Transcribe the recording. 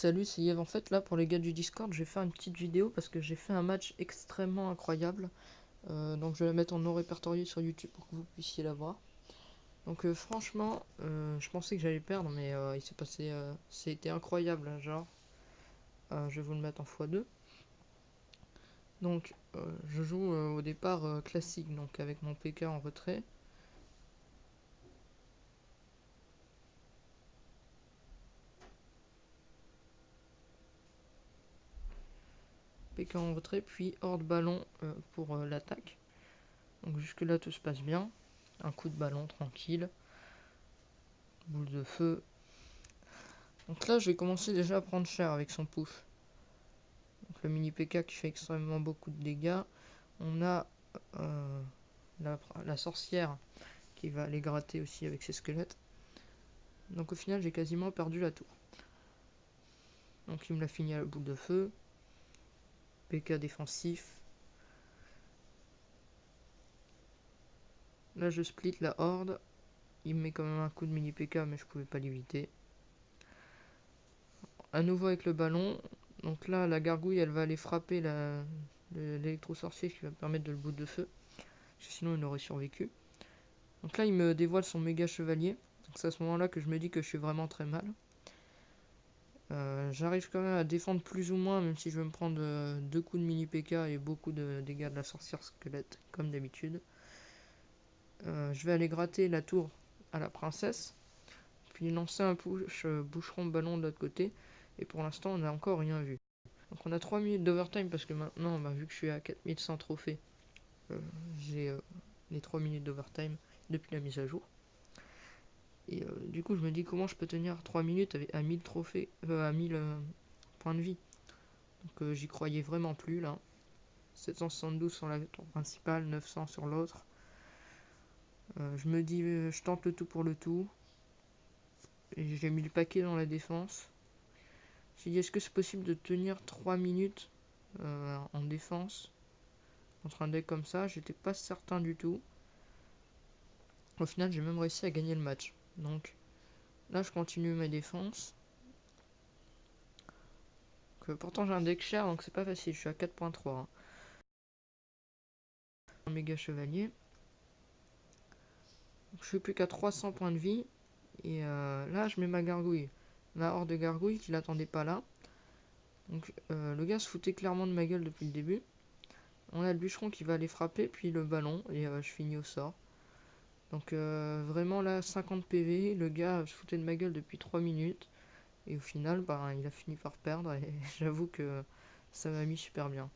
Salut, c'est Yves. En fait, là, pour les gars du Discord, je vais faire une petite vidéo parce que j'ai fait un match extrêmement incroyable. Donc, je vais la mettre en non répertorié sur YouTube pour que vous puissiez la voir. Donc, franchement, je pensais que j'allais perdre, mais il s'est passé. C'était incroyable, hein, genre. Je vais vous le mettre en x2. Donc, je joue au départ classique, donc avec mon PK en retrait. PK en retrait, puis hors de ballon pour l'attaque. Donc, jusque-là, tout se passe bien. Un coup de ballon tranquille. Boule de feu. Donc là, je vais commencer déjà à prendre cher avec son push. Donc le mini PK qui fait extrêmement beaucoup de dégâts. On a euh, la sorcière qui va aller gratter aussi avec ses squelettes. Donc au final, j'ai quasiment perdu la tour. Donc il me l'a fini à la boule de feu. PK défensif. Là, je split la horde. Il me met quand même un coup de mini PK, mais je pouvais pas l'éviter. À nouveau avec le ballon. Donc là, la gargouille, elle va aller frapper l'électro-sorcier qui va me permettre de le boule de feu. Parce que sinon, il aurait survécu. Donc là, il me dévoile son méga chevalier. Donc c'est à ce moment-là que je me dis que je suis vraiment très mal. J'arrive quand même à défendre plus ou moins, même si je vais me prendre deux coups de mini PK et beaucoup de dégâts de la sorcière squelette, comme d'habitude. Je vais aller gratter la tour à la princesse, puis lancer un push boucheron ballon de l'autre côté. Et pour l'instant, on n'a encore rien vu. Donc on a 3 minutes d'overtime parce que maintenant, vu que je suis à 4100 trophées, j'ai les 3 minutes d'overtime depuis la mise à jour. Et du coup, je me dis comment je peux tenir 3 minutes à 1000 trophées, à 1000 points de vie. Donc j'y croyais vraiment plus là. 772 sur la tour principale, 900 sur l'autre. Je me dis, je tente le tout pour le tout. Et j'ai mis le paquet dans la défense. J'ai dit, est-ce que c'est possible de tenir 3 minutes en défense contre un deck comme ça? J'étais pas certain du tout. Au final, j'ai même réussi à gagner le match. Donc là, je continue ma défense. Pourtant, j'ai un deck cher, donc c'est pas facile. Je suis à 4.3. Hein. Un méga chevalier. Je suis plus qu'à 300 points de vie. Et là, je mets ma gargouille. Ma horde de gargouilles qui l'attendait pas là. Donc le gars se foutait clairement de ma gueule depuis le début. On a le bûcheron qui va aller frapper, puis le ballon. Et je finis au sort. Donc vraiment là, 50 PV. Le gars se foutait de ma gueule depuis 3 minutes. Et au final, il a fini par perdre. Et j'avoue que ça m'a mis super bien.